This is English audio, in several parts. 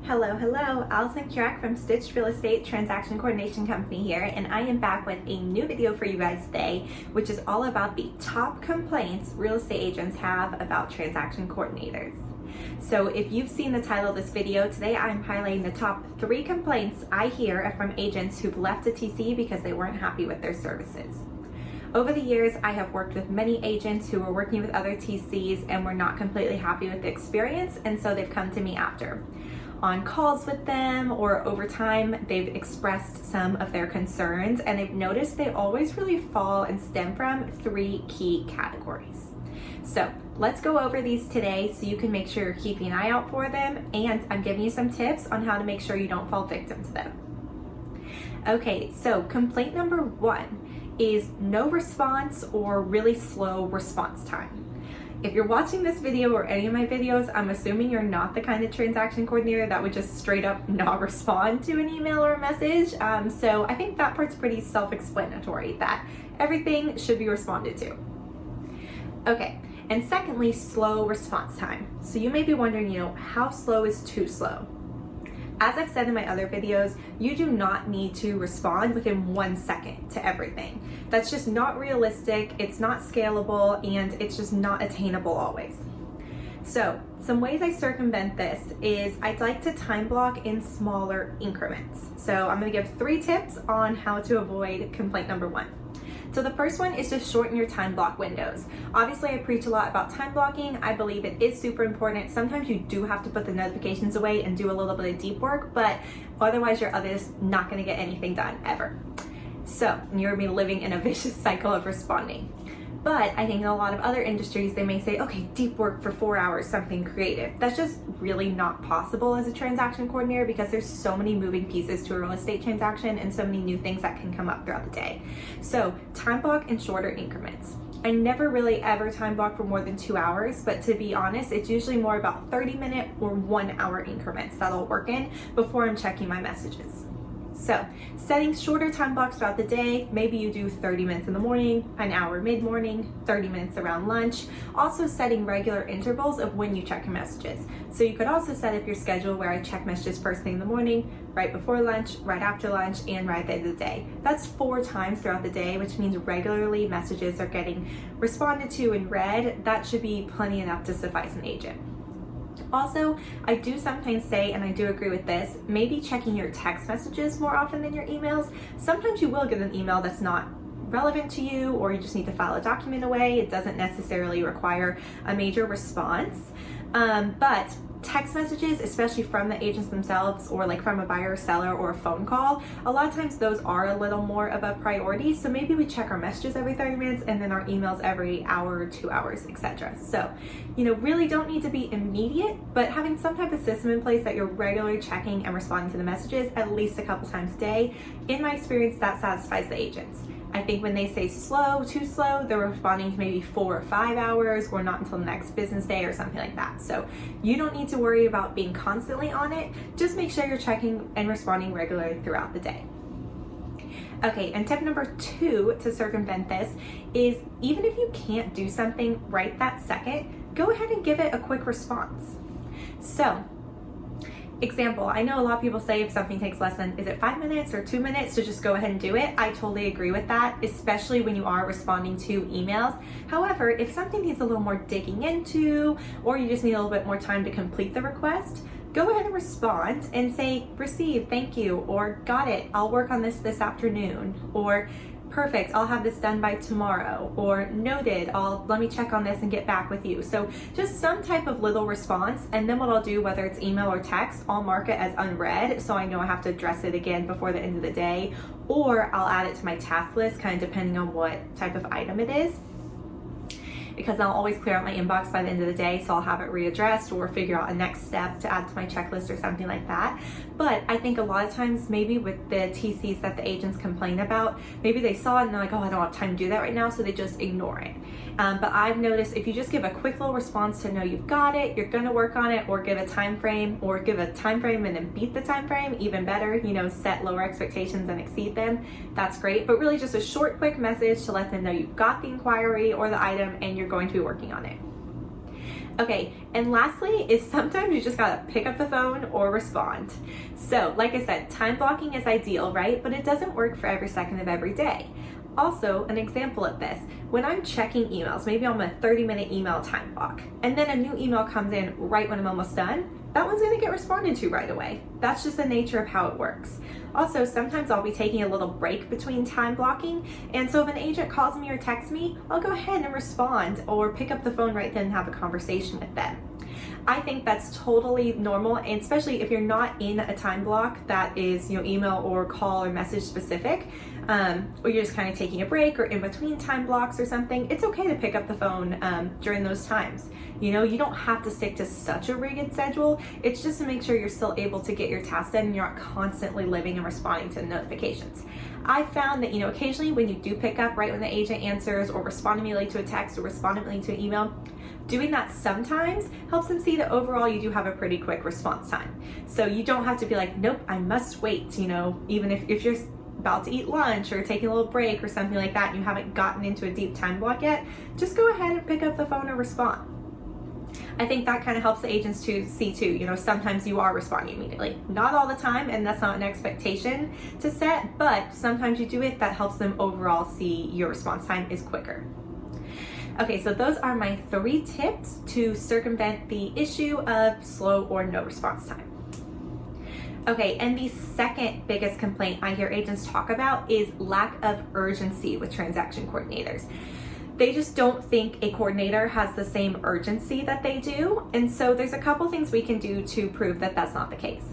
Hello, Allison Kirak from Stitched Real Estate Transaction Coordination Company here, and I am back with a new video for you guys today, which is all about the top complaints real estate agents have about transaction coordinators. So if you've seen the title of this video, today I'm highlighting the top 3 complaints I hear from agents who've left a TC because they weren't happy with their services. Over the years, I have worked with many agents who were working with other TCs and were not completely happy with the experience, and so they've come to me after. On calls with them or over time, they've expressed some of their concerns, and they've noticed they always really fall and stem from 3 key categories. So let's go over these today so you can make sure you're keeping an eye out for them, and I'm giving you some tips on how to make sure you don't fall victim to them. Okay, so complaint number 1 is no response or really slow response time. If you're watching this video or any of my videos, I'm assuming you're not the kind of transaction coordinator that would just straight up not respond to an email or a message. So I think that part's pretty self-explanatory, that everything should be responded to. Okay, and secondly, slow response time. So you may be wondering, how slow is too slow? As I've said in my other videos, you do not need to respond within 1 second to everything. That's just not realistic, it's not scalable, and it's just not attainable always. So, some ways I circumvent this is I'd like to time block in smaller increments. So I'm gonna give 3 tips on how to avoid complaint number 1. So the first one is to shorten your time block windows. Obviously, I preach a lot about time blocking. I believe it is super important. Sometimes you do have to put the notifications away and do a little bit of deep work, but otherwise you're just not gonna get anything done ever. So you're gonna be living in a vicious cycle of responding. But I think in a lot of other industries, they may say, okay, deep work for 4 hours, something creative. That's just really not possible as a transaction coordinator because there's so many moving pieces to a real estate transaction and so many new things that can come up throughout the day. So time block in shorter increments. I never really ever time block for more than 2 hours, but to be honest, it's usually more about 30-minute or 1 hour increments that I'll work in before I'm checking my messages. So, setting shorter time blocks throughout the day, maybe you do 30 minutes in the morning, an hour mid-morning, 30 minutes around lunch. Also setting regular intervals of when you check your messages. So you could also set up your schedule where I check messages first thing in the morning, right before lunch, right after lunch, and right at the end of the day. That's 4 times throughout the day, which means regularly messages are getting responded to and read. That should be plenty enough to suffice an agent. Also, I do sometimes say, and I do agree with this, maybe checking your text messages more often than your emails. Sometimes you will get an email that's not relevant to you, or you just need to file a document away. It doesn't necessarily require a major response. But text messages, especially from the agents themselves or like from a buyer or seller or a phone call, a lot of times those are a little more of a priority. So maybe we check our messages every 30 minutes and then our emails every hour, 2 hours, etc. So, really don't need to be immediate, but having some type of system in place that you're regularly checking and responding to the messages at least a couple times a day, in my experience, that satisfies the agents. I think when they say slow, too slow, they're responding to maybe 4 or 5 hours or not until the next business day or something like that. So you don't need to worry about being constantly on it. Just make sure you're checking and responding regularly throughout the day. Okay, and tip number 2 to circumvent this is even if you can't do something right that second, go ahead and give it a quick response. So, example, I know a lot of people say if something takes less than, is it 5 minutes or 2 minutes to just go ahead and do it? I totally agree with that, especially when you are responding to emails. However, if something needs a little more digging into, or you just need a little bit more time to complete the request, go ahead and respond and say, received, thank you, or got it, I'll work on this afternoon, or perfect, I'll have this done by tomorrow, or noted, let me check on this and get back with you. So just some type of little response, and then what I'll do, whether it's email or text, I'll mark it as unread so I know I have to address it again before the end of the day, or I'll add it to my task list, kind of depending on what type of item it is, because I'll always clear out my inbox by the end of the day, so I'll have it readdressed or figure out a next step to add to my checklist or something like that. But I think a lot of times, maybe with the TCs that the agents complain about, maybe they saw it and they're like, oh, I don't have time to do that right now, so they just ignore it. But I've noticed if you just give a quick little response to know you've got it, you're gonna work on it, or give a time frame, or give a time frame and then beat the time frame, even better, set lower expectations and exceed them, that's great. But really just a short, quick message to let them know you've got the inquiry or the item and you're going to be working on it. Okay, and lastly is sometimes you just gotta pick up the phone or respond. So, like I said, time blocking is ideal, right? But it doesn't work for every second of every day. Also, an example of this, when I'm checking emails, maybe I'm on a 30-minute email time block, and then a new email comes in right when I'm almost done, that one's gonna get responded to right away. That's just the nature of how it works. Also, sometimes I'll be taking a little break between time blocking, and so if an agent calls me or texts me, I'll go ahead and respond or pick up the phone right then and have a conversation with them. I think that's totally normal, and especially if you're not in a time block that is, email or call or message specific, or you're just kind of taking a break or in between time blocks or something, it's okay to pick up the phone during those times. You don't have to stick to such a rigid schedule. It's just to make sure you're still able to get your tasks done and you're not constantly living and responding to notifications. I found that, occasionally when you do pick up right when the agent answers or respond immediately to a text or respond immediately to an email, doing that sometimes helps them see that overall you do have a pretty quick response time. So you don't have to be like, nope, I must wait, even if you're about to eat lunch or taking a little break or something like that and you haven't gotten into a deep time block yet, just go ahead and pick up the phone or respond. I think that kind of helps the agents to see too, sometimes you are responding immediately. Not all the time, and that's not an expectation to set, but sometimes you do it, that helps them overall see your response time is quicker. Okay, so those are my 3 tips to circumvent the issue of slow or no response time. Okay, and the second biggest complaint I hear agents talk about is lack of urgency with transaction coordinators. They just don't think a coordinator has the same urgency that they do, and so there's a couple things we can do to prove that that's not the case.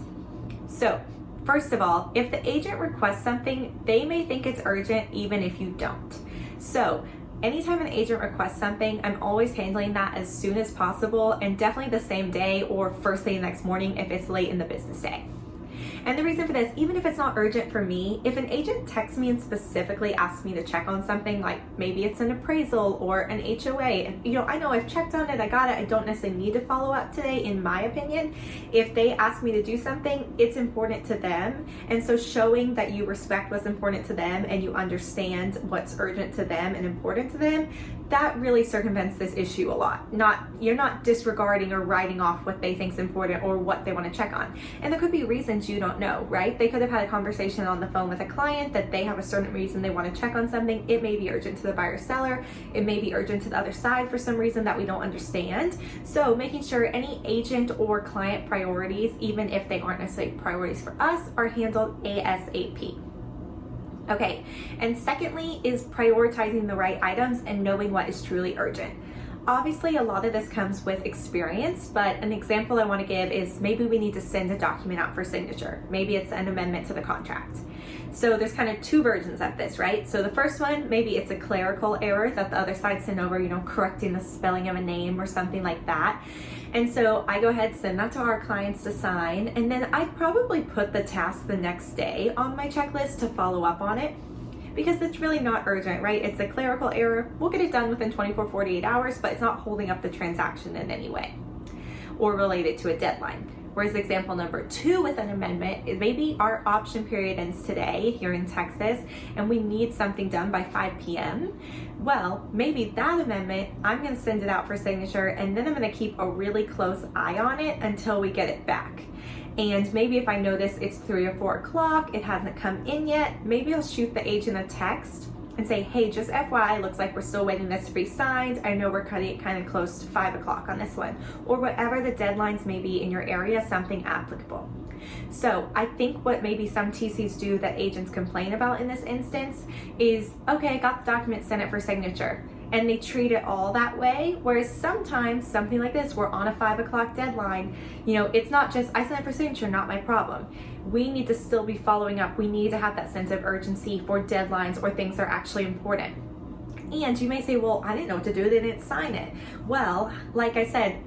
So, first of all, if the agent requests something, they may think it's urgent even if you don't. So, anytime an agent requests something, I'm always handling that as soon as possible and definitely the same day or first thing the next morning if it's late in the business day. And the reason for this, even if it's not urgent for me, if an agent texts me and specifically asks me to check on something, like maybe it's an appraisal or an HOA, and I know I've checked on it, I got it, I don't necessarily need to follow up today, in my opinion. If they ask me to do something, it's important to them. And so showing that you respect what's important to them and you understand what's urgent to them and important to them, that really circumvents this issue a lot. You're not disregarding or writing off what they think is important or what they want to check on. And there could be reasons you don't know, right? They could have had a conversation on the phone with a client that they have a certain reason they want to check on something. It may be urgent to the buyer seller. It may be urgent to the other side for some reason that we don't understand. So making sure any agent or client priorities, even if they aren't necessarily priorities for us, are handled ASAP. Okay, and secondly is prioritizing the right items and knowing what is truly urgent. Obviously, a lot of this comes with experience, but an example I want to give is maybe we need to send a document out for signature. Maybe it's an amendment to the contract. So there's kind of 2 versions of this, right? So the first one, maybe it's a clerical error that the other side sent over, correcting the spelling of a name or something like that. And so I go ahead, send that to our clients to sign, and then I probably put the task the next day on my checklist to follow up on it, because it's really not urgent, right? It's a clerical error. We'll get it done within 24, 48 hours, but it's not holding up the transaction in any way or related to a deadline. Whereas example number 2 with an amendment is maybe our option period ends today here in Texas and we need something done by 5 p.m. Well, maybe that amendment, I'm gonna send it out for signature and then I'm gonna keep a really close eye on it until we get it back. And maybe if I notice it's 3 or 4 o'clock, it hasn't come in yet, maybe I'll shoot the agent a text and say, hey, just FYI, looks like we're still waiting this to be signed. I know we're cutting it kind of close to 5 o'clock on this one, or whatever the deadlines may be in your area, something applicable. So I think what maybe some TCs do that agents complain about in this instance is, okay, I got the document, sent it for signature. And they treat it all that way, whereas sometimes something like this, we're on a 5 o'clock deadline, it's not just, I sent it for signature, not my problem. We need to still be following up. We need to have that sense of urgency for deadlines or things that are actually important. And you may say, well, I didn't know what to do, they didn't sign it. Well, like I said,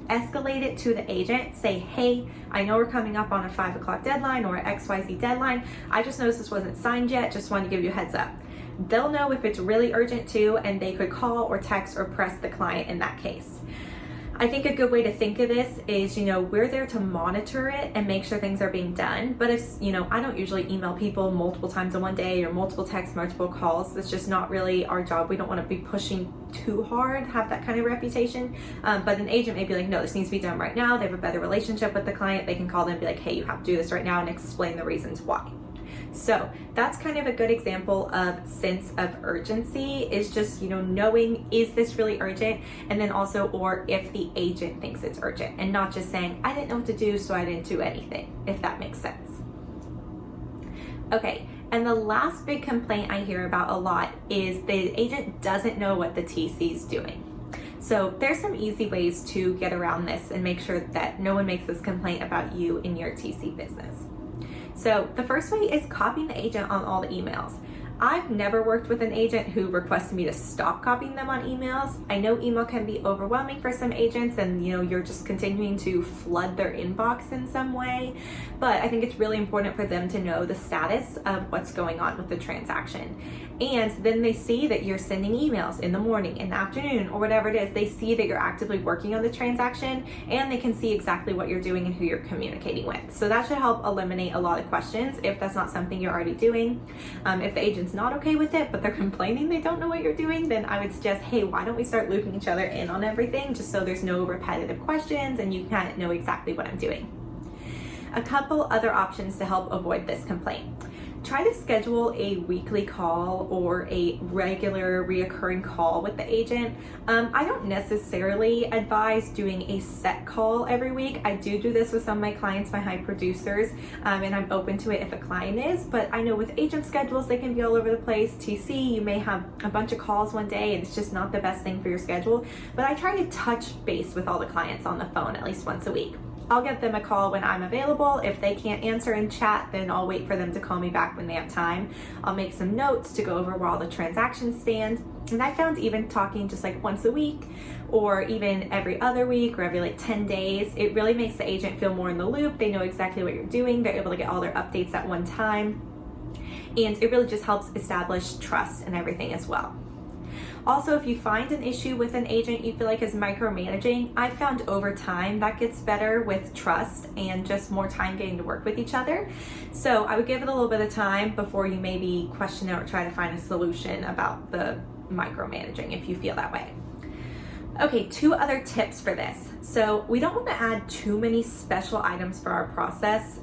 escalate it to the agent, say, hey, I know we're coming up on a 5 o'clock deadline or an XYZ deadline. I just noticed this wasn't signed yet, just wanted to give you a heads up. They'll know if it's really urgent too, and they could call or text or press the client in that case. I think a good way to think of this is, we're there to monitor it and make sure things are being done. But if, I don't usually email people multiple times in one day or multiple texts, multiple calls. That's just not really our job. We don't want to be pushing too hard, have that kind of reputation. But an agent may be like, no, this needs to be done right now. They have a better relationship with the client. They can call them and be like, hey, you have to do this right now, and explain the reasons why. So that's kind of a good example of sense of urgency, is just, knowing, is this really urgent? And then also, or if the agent thinks it's urgent, and not just saying, I didn't know what to do, so I didn't do anything, if that makes sense. Okay, and the last big complaint I hear about a lot is the agent doesn't know what the TC is doing. So there's some easy ways to get around this and make sure that no one makes this complaint about you in your TC business. So the first way is copying the agent on all the emails. I've never worked with an agent who requested me to stop copying them on emails. I know email can be overwhelming for some agents, and you're just continuing to flood their inbox in some way, but I think it's really important for them to know the status of what's going on with the transaction. And then they see that you're sending emails in the morning, in the afternoon, or whatever it is. They see that you're actively working on the transaction, and they can see exactly what you're doing and who you're communicating with. So that should help eliminate a lot of questions if that's not something you're already doing. If the agent's not okay with it, but they're complaining they don't know what you're doing, then I would suggest, hey, why don't we start looping each other in on everything, just so there's no repetitive questions and you kind of know exactly what I'm doing. A couple other options to help avoid this complaint. Try to schedule a weekly call or a regular reoccurring call with the agent. I don't necessarily advise doing a set call every week. I do this with some of my clients, my high producers, and I'm open to it if a client is, but I know with agent schedules, they can be all over the place. TC, you may have a bunch of calls one day and it's just not the best thing for your schedule, but I try to touch base with all the clients on the phone at least once a week. I'll get them a call when I'm available. If they can't answer in chat, then I'll wait for them to call me back when they have time. I'll make some notes to go over where all the transactions stand. And I found even talking just like once a week or even every other week or every 10 days, it really makes the agent feel more in the loop. They know exactly what you're doing. They're able to get all their updates at one time. And it really just helps establish trust and everything as well. Also, if you find an issue with an agent you feel like is micromanaging, I've found over time that gets better with trust and just more time getting to work with each other. So I would give it a little bit of time before you maybe question it or try to find a solution about the micromanaging if you feel that way. Okay, 2 other tips for this. So we don't want to add too many special items for our process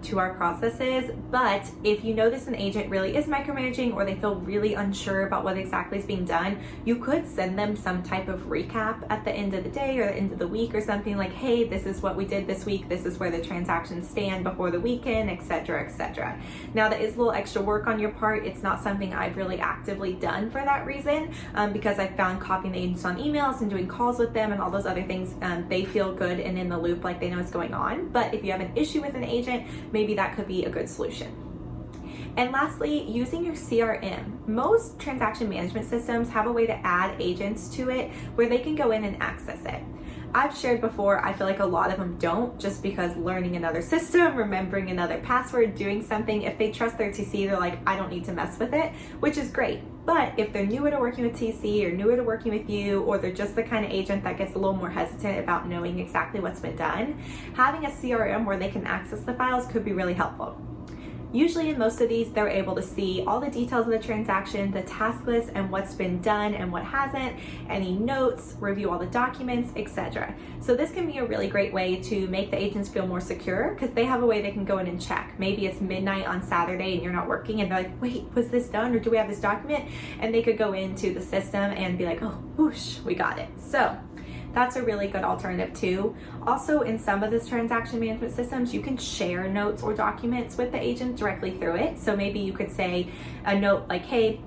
to our processes, but if you notice an agent really is micromanaging or they feel really unsure about what exactly is being done, you could send them some type of recap at the end of the day or the end of the week or something like, hey, this is what we did this week, this is where the transactions stand before the weekend, etc., etc. Now that is a little extra work on your part. It's not something I've really actively done for that reason, because I found copying the agents on emails and doing calls with them and all those other things, they feel good and in the loop, like they know what's going on. But if you have an issue with an agent, maybe that could be a good solution. And lastly, using your CRM. Most transaction management systems have a way to add agents to it where they can go in and access it. I've shared before, I feel like a lot of them don't, just because learning another system, remembering another password, doing something, if they trust their TC, they're like, I don't need to mess with it, which is great. But if they're newer to working with TC or newer to working with you, or they're just the kind of agent that gets a little more hesitant about knowing exactly what's been done, having a CRM where they can access the files could be really helpful. Usually in most of these, they're able to see all the details of the transaction, the task list, and what's been done and what hasn't, any notes, review all the documents, etc. So this can be a really great way to make the agents feel more secure because they have a way they can go in and check. Maybe it's midnight on Saturday and you're not working and they're like, wait, was this done or do we have this document? And they could go into the system and be like, oh, whoosh, we got it. So that's a really good alternative too. Also, in some of the transaction management systems, you can share notes or documents with the agent directly through it. So maybe you could say a note like, hey,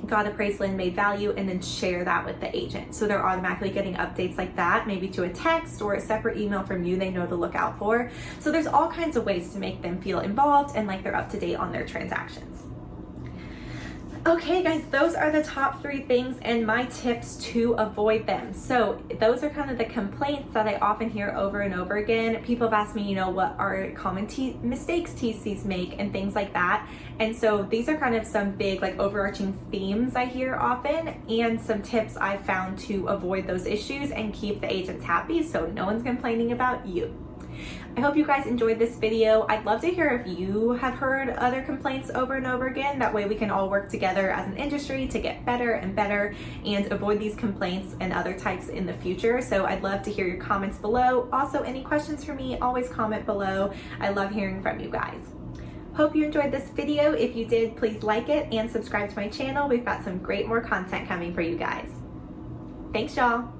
got appraisal and made value, and then share that with the agent. So they're automatically getting updates like that, maybe to a text or a separate email from you they know to look out for. So there's all kinds of ways to make them feel involved and like they're up to date on their transactions. Okay guys, those are the top 3 things and my tips to avoid them. So those are kind of the complaints that I often hear over and over again. People have asked me, what are common mistakes TCs make and things like that. And so these are kind of some big overarching themes I hear often and some tips I've found to avoid those issues and keep the agents happy so no one's complaining about you. I hope you guys enjoyed this video. I'd love to hear if you have heard other complaints over and over again. That way we can all work together as an industry to get better and better and avoid these complaints and other types in the future. So I'd love to hear your comments below. Also, any questions for me, always comment below. I love hearing from you guys. Hope you enjoyed this video. If you did, please like it and subscribe to my channel. We've got some great more content coming for you guys. Thanks, y'all.